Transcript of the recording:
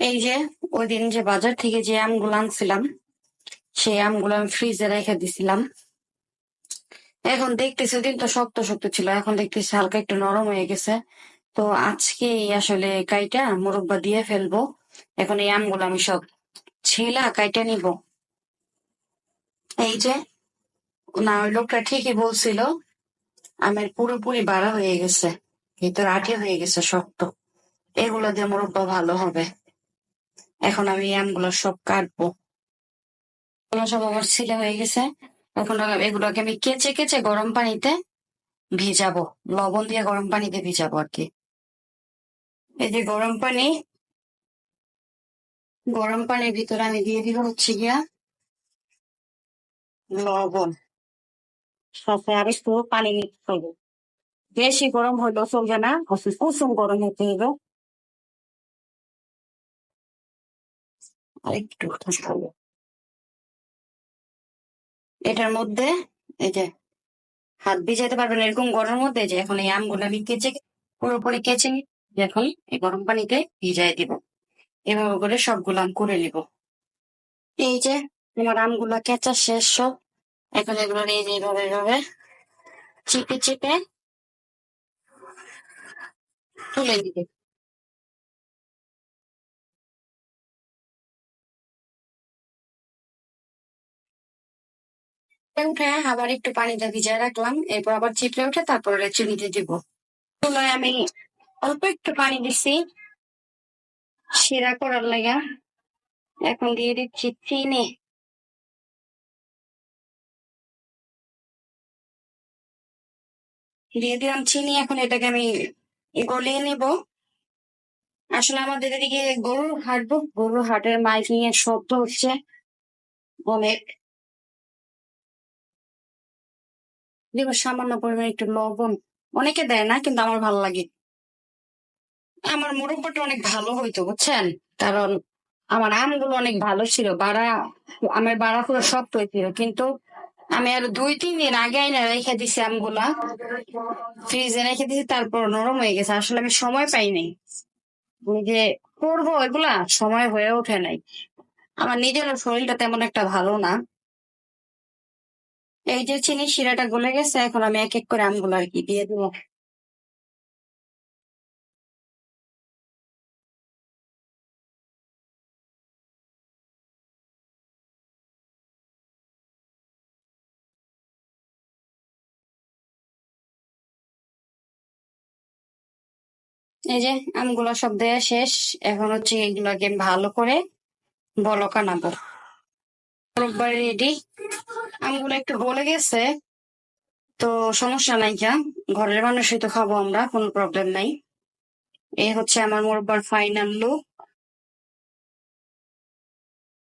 এই যে ওই দিন যে বাজার থেকে যে আমগুলো আনছিলাম, সেই আমগুলো আমি ফ্রিজে রেখে দিছিলাম। এখন দেখতেছি ওদিন তো শক্ত শক্ত ছিল, এখন দেখতেছি হালকা একটু নরম হয়ে গেছে। তো আজকে আসলে কাইটা মোরব্বা দিয়ে ফেলবো। এখন এই আমগুলো আমি সব ছিলা কাইটা নিব। এই যে, না ওই লোকটা ঠিকই বলছিল, আমের পুরোপুরি বাড়া হয়ে গেছে, ভিতর আঠে হয়ে গেছে শক্ত। এগুলো দিয়ে মোরব্বা ভালো হবে। এখন আমি এই আমগুলো সব কাটবো। এগুলো সব আমার ছিলে হয়ে গেছে। এখন এগুলোকে আমি কেচে কেচে গরম পানিতে ভিজাবো, লবণ দিয়ে গরম পানিতে ভিজাবো আর কি। এই যে গরম পানির ভিতরে আমি দিয়ে দিব হচ্ছে গিয়া লবণ, সাথে আর একটু পানি মিক্স করবো। বেশি গরম হইলেও চলবে না, কুসুম গরম হতে হবে। আর একটু হবে এটার মধ্যে। এই যে হাত ভিজাইতে পারবেন এরকম গরমের মধ্যে, যে এখন এই আমগুলো আমি কেচে পুরোপুরি কেচে এখন এই গরম পানিতে ভিজাই দিব। এভাবে করে সবগুলো আম করে নিব। এই যে আমার আমগুলা কেচা শেষ সব। এখন এগুলো এই যে এইভাবে এইভাবে চিপে চিপে তুলে দিবে। উঠে আবার একটু পানিটা ভিজায় রাখলাম, এরপর আবার চিপড়ে উঠে তারপরে চিনিতে দিব। চুলায় আমি অল্প একটু পানি দিছি শিরা করার লাগা। এখন দিয়ে দিচ্ছি চিনি। দিয়ে দিলাম চিনি, এখন এটাকে আমি গলিয়ে নিব। আসলে আমাদের এদিকে গরুর হাটের মাইকিং এর শব্দ হচ্ছে অনেক। দিব সামান্য পরিমাণে একটু লবণ, অনেকে দেয় না কিন্তু আমার ভালো লাগে। আমার মোরব্বাটা অনেক ভালো হইতো বুঝছেন, কারণ আমার আমগুলো অনেক ভালো ছিল, আমার বাড়া পুরো শক্ত হয়েছিল, কিন্তু আমি আর 2-3 দিন আগে আইনা রেখে দিছি আমগুলা, ফ্রিজে রেখে দিছি, তারপর নরম হয়ে গেছে। আসলে আমি সময় পাই নাই, ওই যে করবো এগুলা, সময় হয়ে ওঠে নাই। আমার নিজেরও শরীরটা তেমন একটা ভালো না। এই যে চিনি শিরাটা গলে গেছে, এখন আমি এক এক করে আমগুলো আর কি দিয়ে দিব। এই যে আমগুলো সব দেয়া শেষ। এখন হচ্ছে এগুলাকে আমি ভালো করে বলক আনাবো। বরকবার রেডি। আমগুলো একটু গলে গেছে, তো সমস্যা নাই যা, ঘরের মানুষই তো খাবো আমরা, কোনো প্রবলেম নাই। এই হচ্ছে আমার মোরব্বার ফাইনাল লুক।